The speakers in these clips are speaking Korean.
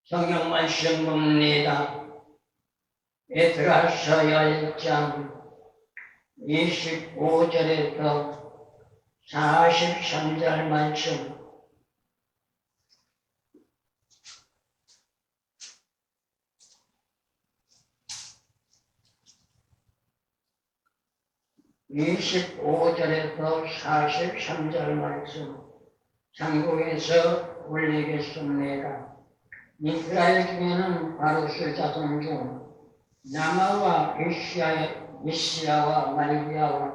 성경 말씀 봅니다. 에스라서 10장 25절에서 43절 말씀. (25절에서) 43절 말씀 창고에서 올리겠습니다. 이스라엘 중에는 바로스 자손 중 나마와 이시야와 말기야와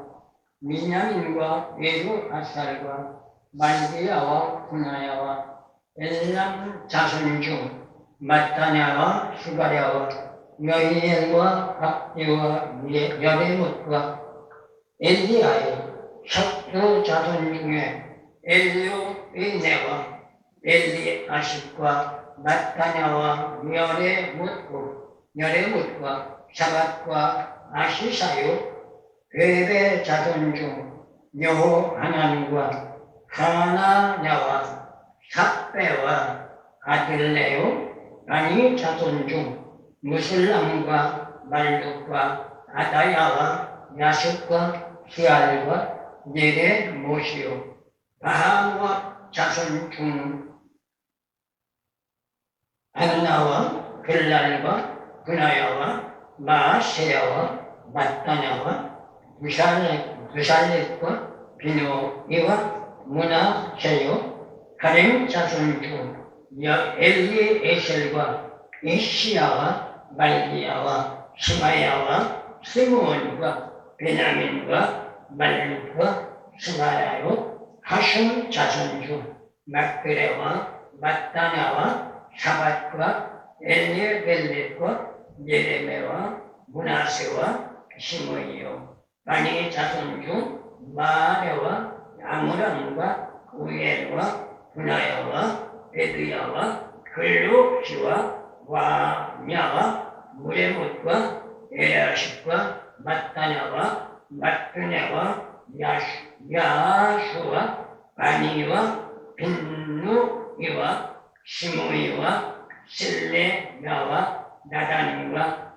미냐민과 에루아살과 말기야와 분하야와 엘람 자손 중 마타냐와 수가랴와 여히엘과 박디와 여레못과 엘리야의 척도 자손 중에 엘리오이네와 엘리아십과 마타냐와 여레못과 샤밧과 아시사요 베베 자손 중 여호하난과 하나냐와 삽배와 아들레요 아니 자손 중 무슬람과 말룩과 아다야와 야습과 히알과 네레못이요 바하와 자손 중 안나와 글랄과 분하야와 마세야와 마따냐와 부살렛과 비노이와 무나세요 가렘 자손 중 엘리에셀과 이시야와 말기야와 스마야와 스므온과 베냐민과 말룩과 스마야요 하심 자손 중 막그레와 마따냐와 샤밧과 엘리벨렛과 예레메와 문하세와 시므이요 바니 자손 중 마레와 아므람과 우엘과 분하야와 베드야와 글루시와 와냐와 무레못과 에야십과 마타냐와 마트냐와 야수와 바니와 빈누이와 시므이와 실레야와 나단과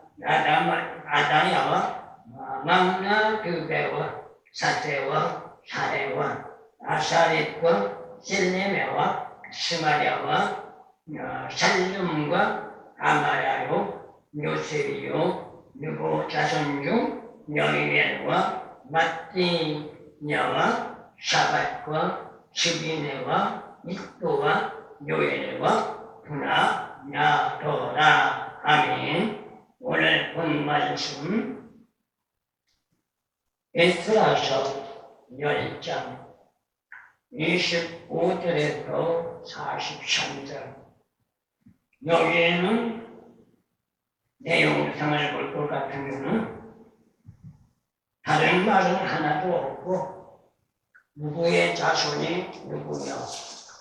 아다야와 망나드베와 사테와 사레와 아사렛과 실레메와 스마랴와 살룸과 아마야요 요셉이요 누구 자손 중 여이엘과 마띠냐와 샤밧과 스비네와 이또와 요엘과 분하야도라. 아멘. 오늘 본 말씀 에스라서 10장 25절에서 43절. 여기에는 내용상을 볼 것 같으면 다른 말은 하나도 없고 누구의 자손이 누구며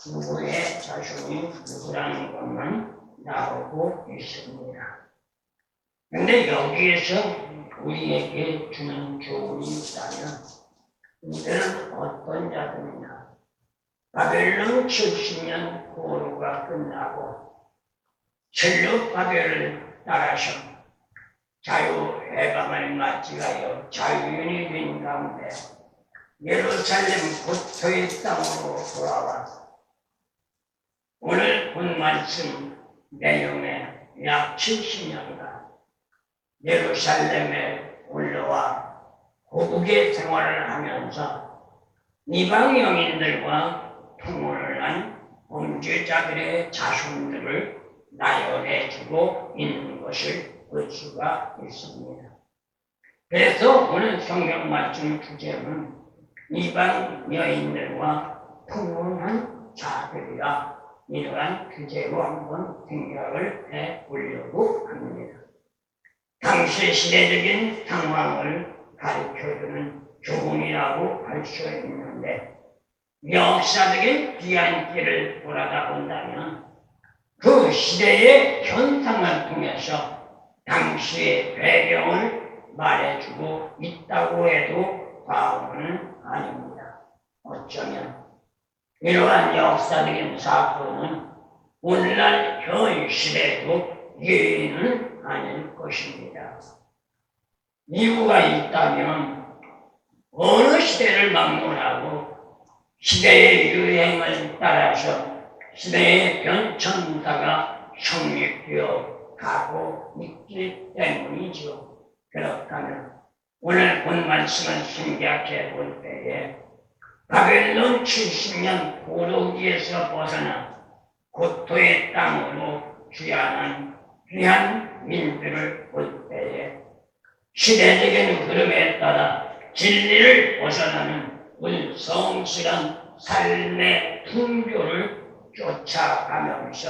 누구의 자손이 누구라는 것만 나오고 있습니다. 그런데 여기에서 우리에게 주는 교훈이 있다면 이들은 어떤 자들이냐. 바벨론 70년 포로가 끝나고 셀룹바벨을 따라서 자유해방을 맞이하여 자유인이 된 가운데 예루살렘 고토의 땅으로 돌아와 오늘 본 말씀 내용에 약 70년간 예루살렘에 올라와 고국의 생활을 하면서 이방 영인들과 통혼을 한 범죄자들의 자손들을 나열해주고 있는 것을 볼 수가 있습니다. 그래서 오늘 성경 말씀 주제는 이방 여인들과 통혼한 자들이라 이러한 주제로 한번 생각을 해보려고 합니다. 당시 시대적인 상황을 가르쳐주는 교훈이라고 할 수 있는데 역사적인 뒤안길을 돌아다 본다면 그 시대의 현상을 통해서 당시의 배경을 말해주고 있다고 해도 과언은 아닙니다. 어쩌면 이러한 역사적인 사건은 오늘날 현 시대도 유행은 아닐 것입니다. 이유가 있다면 어느 시대를 막론하고 시대의 유행을 따라서 시대의 변천사가 성립되어 가고 있기 때문이죠. 그렇다면 오늘 본 말씀을 생각해 볼 때에 바벨론 70년 포로기에서 벗어나 고토의 땅으로 귀환한 귀한 민들을 볼 때에 시대적인 흐름에 따라 진리를 벗어나는 성실한 삶의 풍조를 쫓아가면서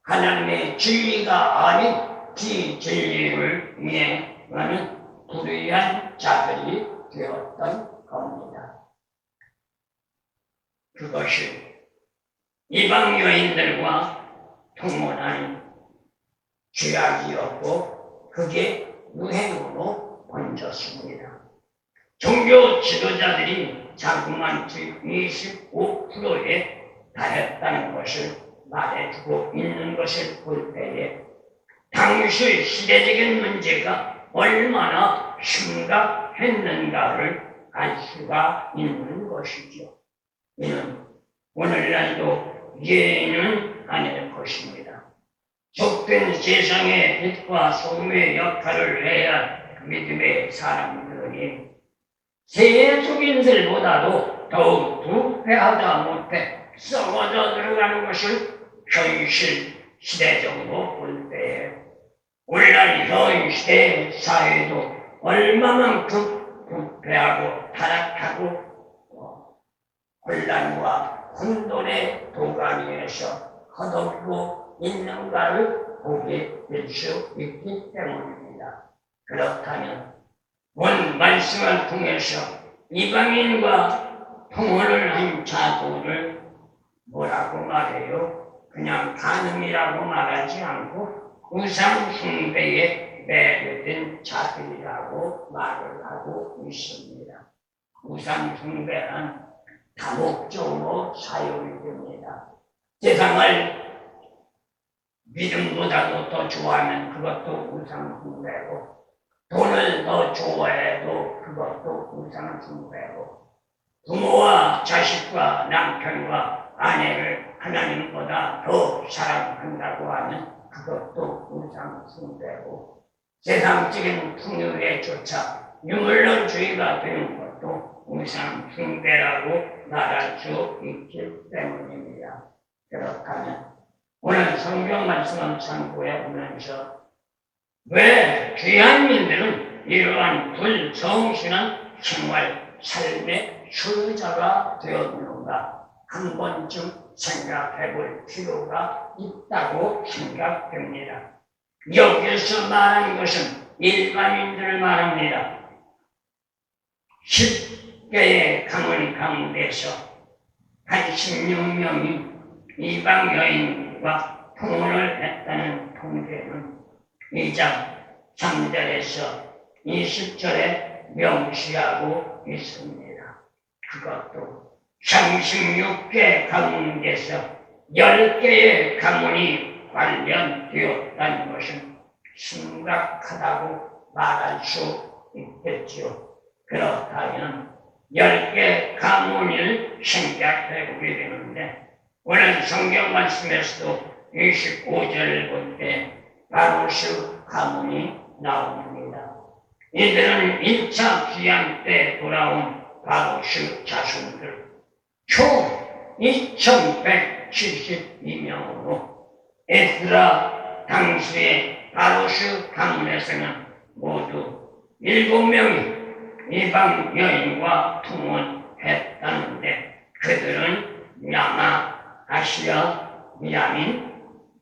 하나님의 진리가 아닌 비진리를 이행하는 불의한 자들이 되었던 겁니다. 그것이 이방 여인들과 통혼하는 죄악이었고 그게 유행으로 번졌습니다. 종교 지도자들이 자그만 25%에 달했다는 것을 말해주고 있는 것을 볼 때에 당시 시대적인 문제가 얼마나 심각했는가를 알 수가 있는 것이죠. 이는 오늘날도 예는 아닐 것입니다. 속된 세상의 빛과 소금의 역할을 해야 할 믿음의 사람들이 세속인들보다도 더욱 부패하다 못해 썩어져 들어가는 것을 현실 시대적으로 볼 때에 오늘날 현 시대 사회도 얼마만큼 부패하고 타락하고 혼란과 혼돈의 도가니에서 허덕이고 있는가를 보게 될 수 있기 때문입니다. 그렇다면 본 말씀을 통해서 이방인과 통혼을 한 자들을 뭐라고 말해요? 그냥 간음이라고 말하지 않고 우상 숭배에 매료된 자들이라고 말을 하고 있습니다. 우상 숭배란 다목적으로 사용이 됩니다. 세상을 믿음보다도 더 좋아하면 그것도 우상 숭배고 돈을 더 좋아해도 그것도 우상 숭배고 부모와 자식과 남편과 아내를 하나님보다 더 사랑한다고 하면 그것도 우상 숭배고 세상적인 풍요에 쫓아 유물론주의가 되는 것도 우상 숭배라고 말할 수 있기 때문입니다. 그렇다면 오늘 성경 말씀을 참고해 보면서 왜 귀한민들은 이러한 불성실한 생활, 삶의 수혜자가 되었는가 한 번쯤 생각해 볼 필요가 있다고 생각됩니다. 여기서 말하는 것은 일반인들을 말합니다. 10개의 가문 가운데서 86명이 이방 여인과 통혼을 했다는 통계는 2장 3절에서 20절에 명시하고 있습니다. 그것도 36개 가문에서 10개의 가문이 관련되었다는 것은 심각하다고 말할 수 있겠지요. 그렇다면 10개 가문을 생각해 보게 되는데 오늘 성경 말씀에서도 25절을 볼 때 바로스 가문이 나옵니다. 이들은 1차 귀환 때 돌아온 바로스 자손들 총 2172명으로 에스라 당시의 바로스 가문에서는 모두 7명이 이방 여인과 통혼했다는데 그들은 야마, 아시아, 미야민,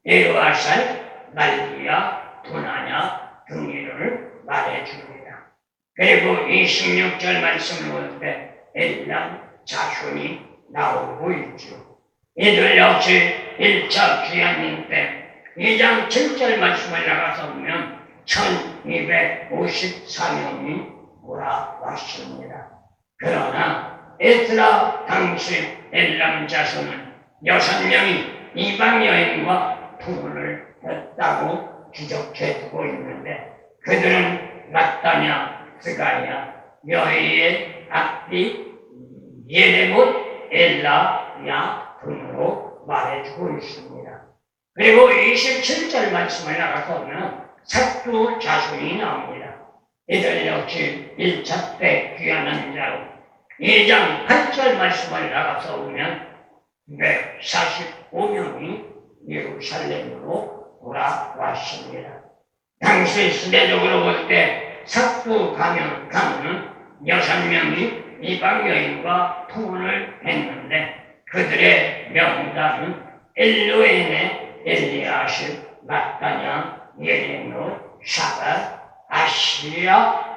에르아살, 말기야, 도나냐 등이를 말해줍니다. 그리고 26절 말씀을 볼 때 엘람 자손이 나오고 있죠. 이들 역시 1차 귀환인 때 2장 7절 말씀을 나가서 보면 1254명이 돌아왔습니다. 그러나 에스라 당시 엘람 자손은 6명이 이방 여인과 통혼을 했다고 기적해두고 있는데 그들은 마따냐, 스가랴, 여희의 앞뒤, 예레못, 엘라야 등으로 말해주고 있습니다. 그리고 27절 말씀을 나가서 보면 삭두 자손이 나옵니다. 이들 역시 1차 때 귀환한 자로 2장 8절 말씀을 나가서 보면 145명이 예루살렘으로 돌아왔습니다. 당시 시대적으로 볼 때 삭두 가문은 6명이 이방 여인과 통혼을 했는데 그들의 명단은 엘로에네, 엘리아십, 마따냐, 예레모, 샤밧,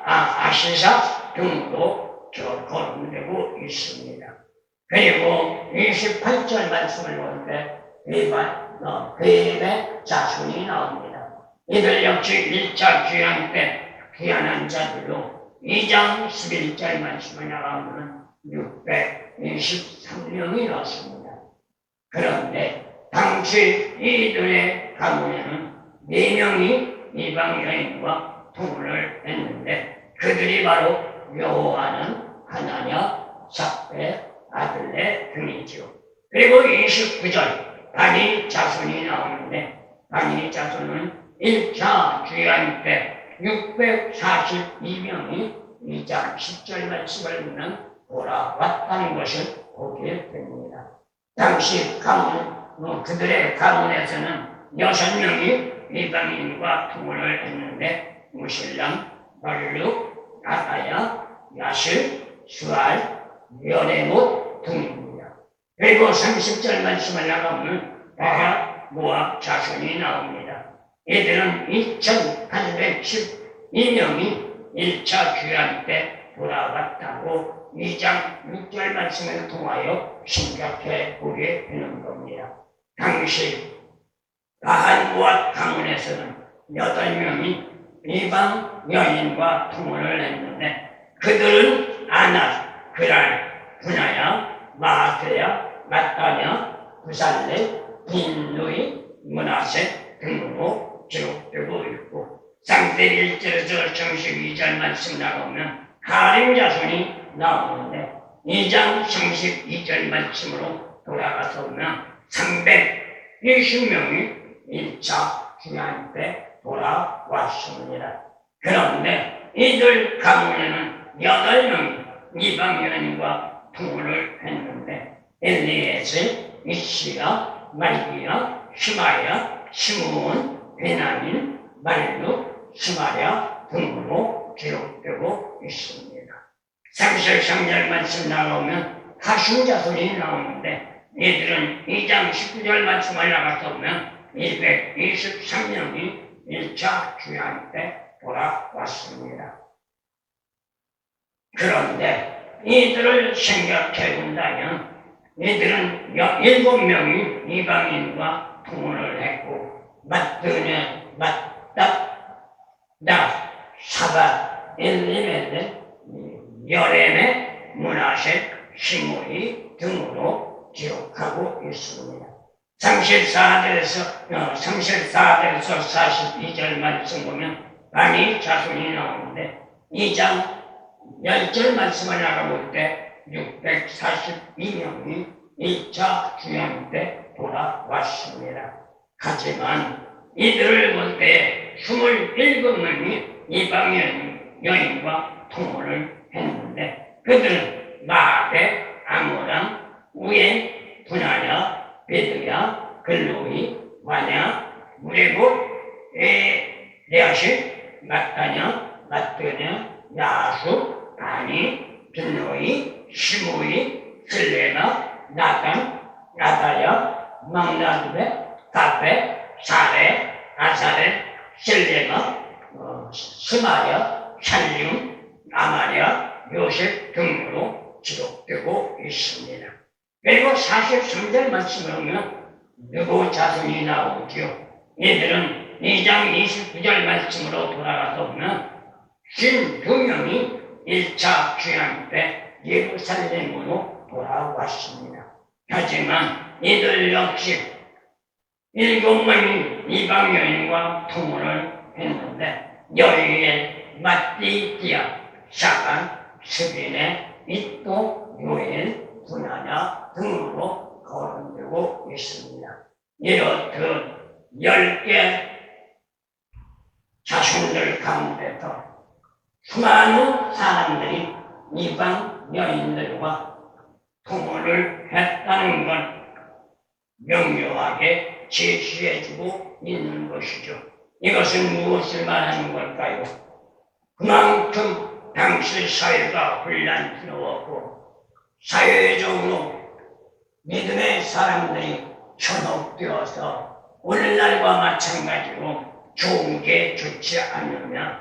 아시사 등으로 거론되고 있습니다. 그리고 28절 말씀을 볼 때 베임의 자손이 나옵니다. 이들 역시 1차 귀환 때 귀환한 자들로 2장 11절 말씀을 나가면 623명이 나왔습니다. 그런데 당시 이들의 가문에는 4명이 이방 여인과 통혼을 했는데 그들이 바로 여호와는 하나냐, 삭베, 아들레 등이지요. 그리고 29절 바니 자손이 나오는데 바니 자손은 1차 귀환 때 642명이 2장 10절 말씀을 보면 돌아왔다는 것을 보게 됩니다. 당시 가문, 그들의 가문에서는 6명이 이방인과 통혼을 했는데 무실람, 발룩, 아다야, 야실, 수알, 여레못 등입니다. 그리고 30절 말씀을 나가면 바하, 모압 자손이 나옵니다. 이들은 2812명이 1차 귀환 때 돌아왔다고 2장 6절 말씀을 통하여 생각해 보게 되는 겁니다. 당시 바한 모압 가문에서는 8명이 이방 여인과 통혼을 했는데 그들은 아낫, 그랄, 분하야, 마아세야, 마따냐, 부살레, 빈누이, 문하세 등으로 기록되고 있고 쌍대 1절에서 정식 2절 말씀 나오면 하림 자손이 나오는데 2장 32절 말씀으로 돌아가서 보면 320명이 1차 귀환 때 돌아왔습니다. 그런데 이들 가문에는 8명이 이방 여인과 통혼을 했는데 엘리에셀, 이시야, 말기야, 시마야, 시므온, 베나민, 말룩, 시마랴 등으로 기록되고 있습니다. 33절 말씀 나오면 하심 자손이 나오는데 이들은 2장 19절 말씀을 나가서 보면 223명이 1차 귀환 때 돌아왔습니다. 그런데 이들을 생각해 본다면 이들은 7명이 이방인과 통혼을 했고 마뜨네, 나, 사밧, 엘리멜레, 여레메, 문하셋, 시므이 등으로 기록하고 있습니다. 34절에서 42절 말씀 보면 바니 자손이 나오는데 2장 10절 말씀을 나가볼 때 642명이 1차 귀환 때 돌아왔습니다. 하지만 이들을 볼 때 27명이 이방 여인과 통혼을 했는데 그들은 마베, 아모람, 우에, 분하야, 베드야, 글로이, 와냐, 무레고, 레아시, 마따냐, 마뜨냐, 야수, 바니, 빈노이, 시므이, 슬레나, 나단, 아다야, 망나드베, 가베, 사레, 아사레, 실레마, 스마랴, 샬륨, 아마랴, 요셉 등으로 기록되고 있습니다. 그리고 43절 말씀을 보면 누구 자손이 나오지요. 이들은 2장 29절 말씀으로 돌아가서 보면 52명이 1차 귀환 때 예루살렘으로 돌아왔습니다. 하지만 이들 역시 7명이 이방 여인과 통혼을 했는데 여인의 마띠디아, 샤간, 스빈의 이또, 요엘, 분하냐 등으로 거론되고 있습니다. 이렇듯 10개 자손들 가운데서 수많은 사람들이 이방 여인들과 통혼을 했다는 건 명료하게 제시해주고 있는 것이죠. 이것은 무엇을 말하는 걸까요? 그만큼 당시 사회가 혼란스러웠고 사회적으로 믿음의 사람들이 현혹되어서 오늘날과 마찬가지로 좋은 게 좋지 않으며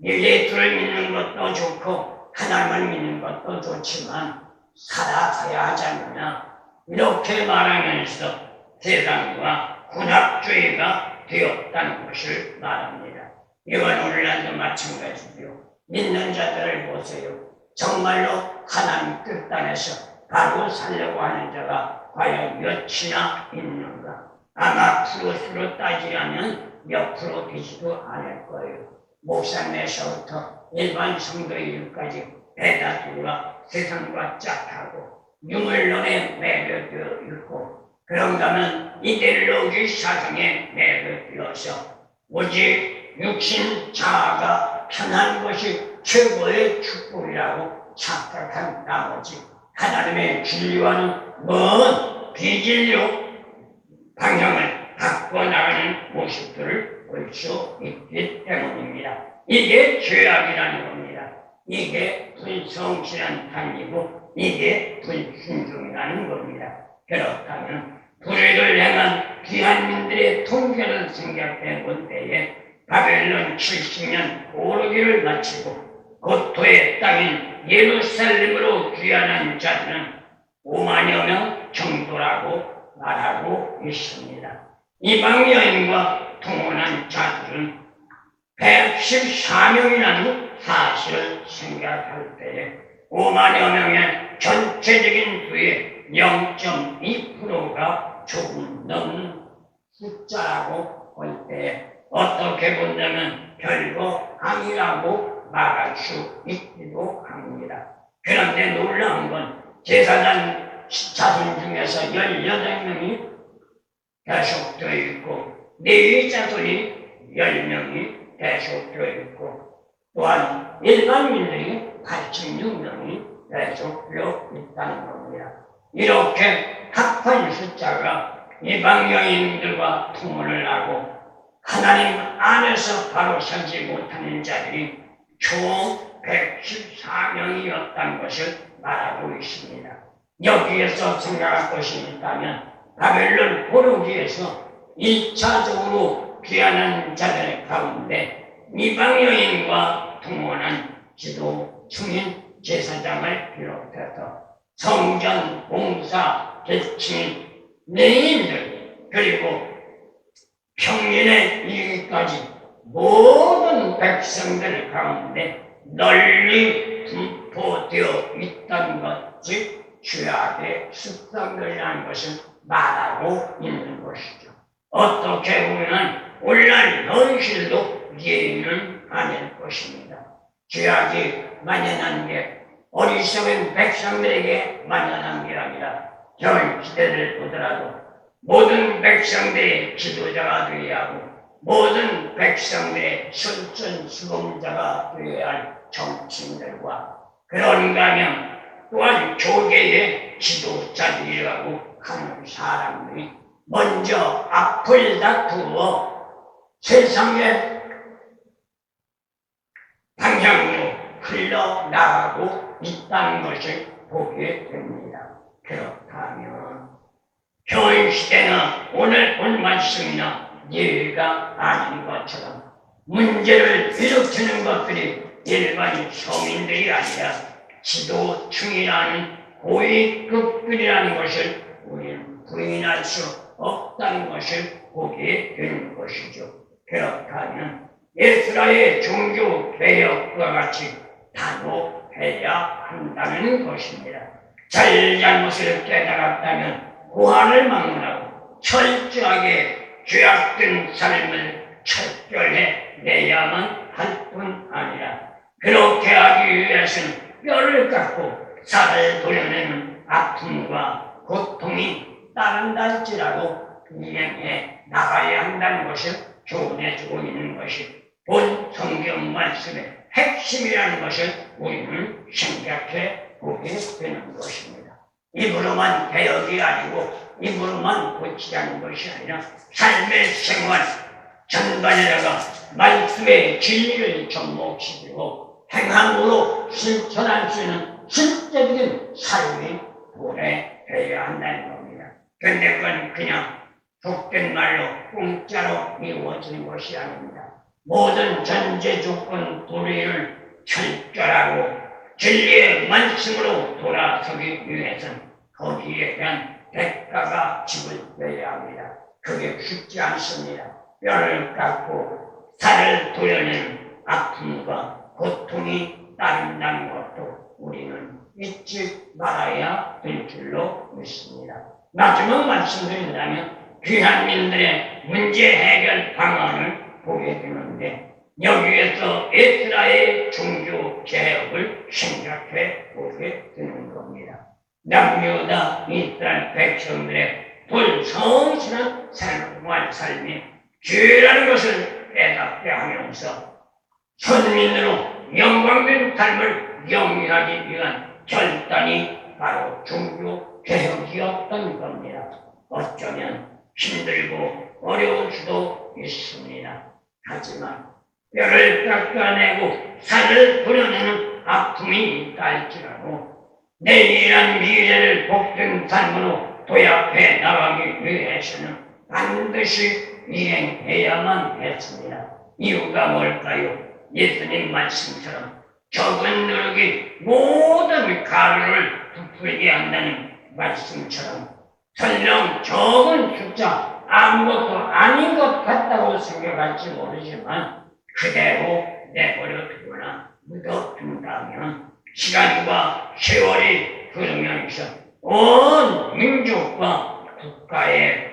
예수를 믿는 것도 좋고 하나님을 믿는 것도 좋지만 살아가야 하지 않느냐 이렇게 말하면서 세상과 혼합주의가 되었다는 것을 말합니다. 이건 오늘날도 마찬가지고요. 믿는 자들을 보세요. 정말로 하나님 끝단에서 바로 살려고 하는 자가 과연 몇이나 있는가? 아마 프로수로 따지려면 몇 프로 되지도 않을 거예요. 목사님에서부터 일반 성도인까지 대다수가 세상과 짝하고 유물론에 매료되어 있고 그런가 하면 이데올로기 사상에 매료되어서 오직 육신 자아가 편한 것이 최고의 축복이라고 착각한 나머지 하나님의 진리와는 먼 비진리로 방향을 바꿔나가는 모습들을 볼 수 있기 때문입니다. 이게 죄악이라는 겁니다. 이게 불성실한 삶이고 이게 불순종이라는 겁니다. 그렇다면 불의를 행한 귀한민들의 통계를 생각해 볼 때에 바벨론 70년 오르기를 마치고 고토의 땅인 예루살렘으로 귀환한 자들은 5만여 명 정도라고 말하고 있습니다. 이방 여인과 통혼한 자들은 114명이라는 사실을 생각할 때에 5만여 명의 전체적인 수의 0.2%가 조금 넘는 숫자라고 볼 때 어떻게 본다면 별거 아니라고 말할 수 있기도 합니다. 그런데 놀라운 건 제사장 자손 중에서 18명이 계속되어 있고 레위 자손이 10명이 계속되어 있고 또한 일반민들이 86명이 계속되어 있다는 겁니다. 이렇게 합한 숫자가 이방 여인들과 통혼을 하고 하나님 안에서 바로 서지 못하는 자들이 총 114명이었다는 것을 말하고 있습니다. 여기에서 생각할 것이 있다면 바벨론 포로기에서 1차적으로 귀환한 자들 가운데 이방 여인과 통혼한 지도 중인 제사장을 비롯해서 성전 봉사 계층인 레인들 그리고 평민에 이르기까지 모든 백성들 가운데 널리 분포되어 있다는 것, 즉 죄악의 습성들이라는 것을 말하고 있는 것이죠. 어떻게 보면 오늘날 현실도 예의는 아닐 것입니다. 죄악이 만연한 게 어리석은 백성들에게 만연한 게 아니라 현 시대를 보더라도 모든 백성들의 지도자가 되어야 하고 모든 백성들의 선전수범자가 되어야 할 정치인들과 그런가 하면 또한 교계의 지도자들이라고 하는 사람들이 먼저 앞을 다투어 세상의 방향으로 흘러나가고 있다는 것을 보게 됩니다. 그렇다면 현 시대는 오늘 본 말씀이나 예가 아닌 것처럼 문제를 일으키는 것들이 일반 서민들이 아니라 지도층이라는 고위급들이라는 것을 우리는 부인할 수 없다는 것을 보게 되는 것이죠. 그렇다면 이스라엘 종교 개혁과 같이 단호해야 한다는 것입니다. 잘못을 깨달았다면 고안을 막론하고 철저하게 죄악된 삶을 철저해 내야만 할 뿐 아니라 그렇게 하기 위해서는 뼈를 깎고 살을 도려내는 아픔과 고통이 따른다 할지라도 이행해 나가야 한다는 것을 조언해주고 있는 것이 본 성경 말씀의 핵심이라는 것을 우리는 생각해 보게 되는 것입니다. 입으로만 개혁이 아니고 입으로만 고치자는 것이 아니라 삶의 생활 전반에다가 말씀의 진리를 접목시키고 행함으로 실천할 수 있는 실제적인 삶이 도래되어야 한다는 겁니다. 그런데 그건 그냥 속된 말로 공짜로 이루어지는 것이 아닙니다. 모든 전제 조건 도리를 철저하고 진리의 말씀으로 돌아서기 위해서는 거기에 대한 대가가 지불되어야 합니다. 그게 쉽지 않습니다. 뼈를 깎고 살을 도려내는 아픔과 고통이 따른다는 것도 우리는 잊지 말아야 될 줄로 믿습니다. 마지막 말씀드린다면 귀한민들의 문제 해결 방안을 보게 되는데 여기에서 에스라의 종교 개혁을 생각해 보게 되는 겁니다. 남유다 이스라엘 백성들의 불성실한 생활 삶이 죄라는 것을 깨닫게 하면서 선민으로 영광된 삶을 영위하기 위한 결단이 바로 종교 개혁이었던 겁니다. 어쩌면 힘들고 어려울 수도 있습니다. 하지만 뼈를 깎아내고 살을 도려내는 아픔이 있다 할지라도 내일이란 미래를 복된 삶으로 도약해 나가기 위해서는 반드시 이행해야만 했습니다. 이유가 뭘까요? 예수님 말씀처럼 적은 누룩이 모든 가루를 부풀게 한다는 말씀처럼 설령 적은 숫자 아무것도 아닌 것 같다고 생각할지 모르지만 그대로 내버려 두거나 묻어둔다면 시간과 세월이 흐르면서 온 민족과 국가에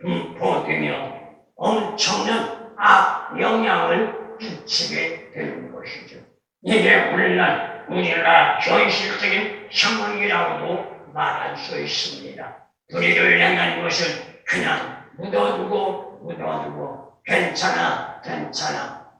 분포되며 엄청난 악영향을 끼치게 되는 것이죠. 이게 오늘날 우리나라 현실적인 상황이라고도 말할 수 있습니다. 불의를 행한 것을 그냥 묻어두고 괜찮아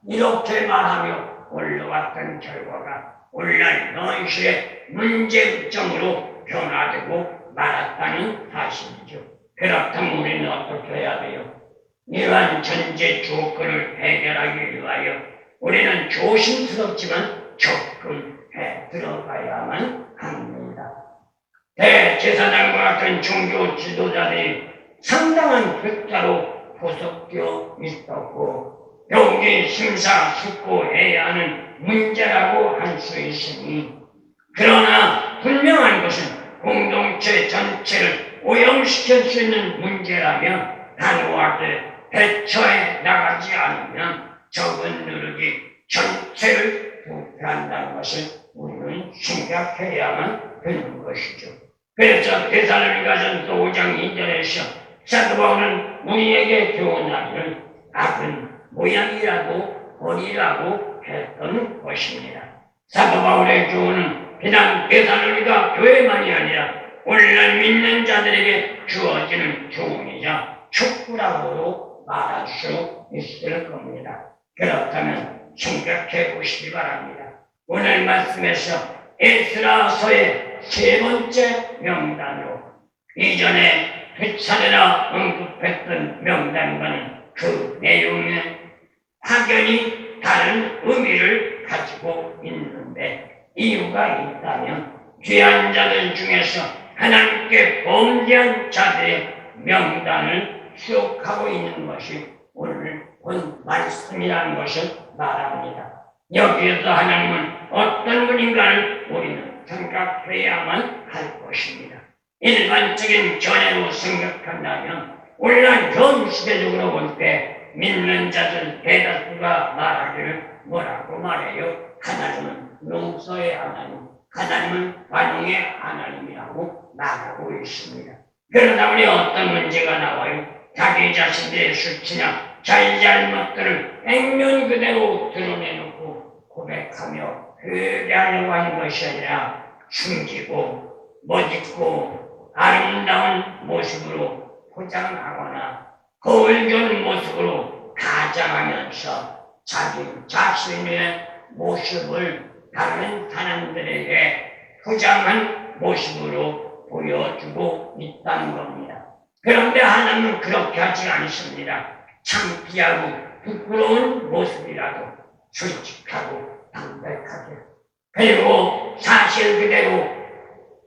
이렇게 말하며 올라왔던 결과가 오늘날 현실의 문제점으로 변화되고 말았다는 사실이죠. 그렇다면 우리는 어떻게 해야 돼요? 이러한 전제 조건을 해결하기 위하여 우리는 조심스럽지만 접근해 들어가야만 합니다. 대제사장과 같은 종교 지도자들이 상당한 숫자로 구속되어 있었고 여기 심사숙고해야 하는 문제라고 할 수 있으니 그러나 분명한 것은 공동체 전체를 오염시킬 수 있는 문제라면 단호하게 대처해 나가지 않으면 적은 누룩이 전체를 부패한다는 것을 우리는 생각해야만 되는 것이죠. 그래서 데살로니가전서 5장 2절에서 사도 바울은 우리에게 교훈하기를 악은 모양이라도 벌이라고 했던 것입니다. 사도 바울의 교훈은 비단 데살로니가 교회만이 아니라 오늘날 믿는 자들에게 주어지는 교훈이자 축구라고도 말할 수 있을 겁니다. 그렇다면 생각해 보시기 바랍니다. 오늘 말씀에서 에스라서의 세 번째 명단으로 이전에 두 차례나 언급했던 명단과는 그 내용의 확연히 다른 의미를 가지고 있는데 이유가 있다면 귀한 자들 중에서 하나님께 범죄한 자들의 명단을 기록하고 있는 것이 오늘 본 말씀이라는 것을 말합니다. 여기에서 하나님은 어떤 분인가를 우리는 생각해야만 할 것입니다. 일반적인 견해로 생각한다면 오늘날 전 시대적으로 볼 때 믿는 자들 대다수가 말하기를 뭐라고 말해요? 하나님은 용서의 하나님, 하나님은 관용의 하나님이라고 말하고 있습니다. 그러다 보니 어떤 문제가 나와요? 자기 자신들의 수치나 잘잘못들을 액면 그대로 드러내놓고 고백하며 회개하려고 하는 것이 아니라 숨기고 멋있고 아름다운 모습으로 포장하거나 거울 좋은 모습으로 가장하면서 자기 자신의 모습을 다른 사람들에게 포장한 모습으로 보여주고 있다는 겁니다. 그런데 하나님은 그렇게 하지 않습니다. 창피하고 부끄러운 모습이라도 솔직하고 담백하게 그리고 사실 그대로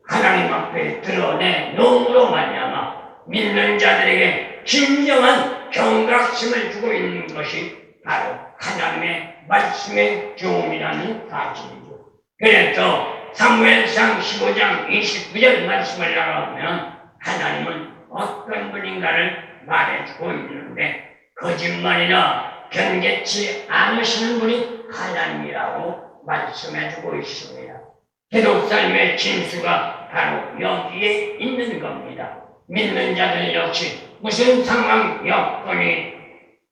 하나님 앞에 드러내 놓음으로 말미암아 믿는 자들에게 진정한 경각심을 주고 있는 것이 바로 하나님의 말씀의 교훈이라는 사실이죠. 그래서 사무엘상 15장 29절 말씀을 나가보면 하나님은 어떤 분인가를 말해주고 있는데 거짓말이나 변개치 않으시는 분이 하나님이라고 말씀해주고 있습니다. 기독살림의 진수가 바로 여기에 있는 겁니다. 믿는 자들 역시 무슨 상황 여건이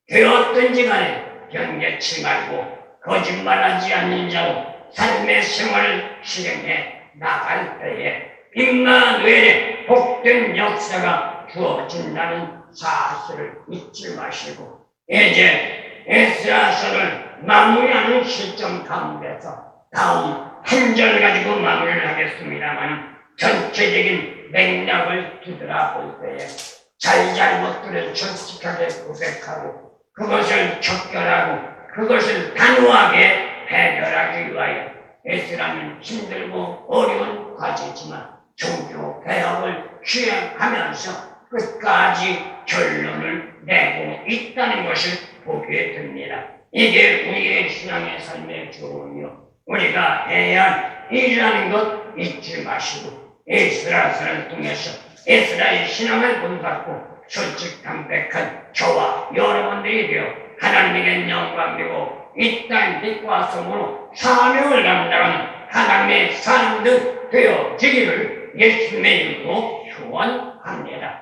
되었든지 간에 변개치 말고 거짓말하지 않는 자로 삶의 생활을 실행해 나갈 때에 임마누엘의 복된 역사가 주어진다는 사실을 잊지 마시고 이제 에스라서를 마무리하는 시점 가운데서 다음 한 절 가지고 마무리를 하겠습니다만 전체적인 맥락을 뒤돌아볼 때에 잘잘못들을 솔직하게 고백하고 그것을 척결하고 그것을 단호하게 해결하기 위하여 에스라는 힘들고 어려운 과제지만 종교 개혁을 시행하면서 끝까지 결론을 내고 있다는 것을 보게 됩니다. 이게 우리의 신앙의 삶의 교훈이요. 우리가 해야 할 일이라는 것 잊지 마시고 에스라서를 통해서 에스라의 신앙을 본받고 솔직 담백한 저와 여러분들이 되어 하나님에게 영광되고 이 땅 빛과 성으로 사명을 감당하는 하나님의 사람들 되어지기를 예수님의 이름으로 축원합니다.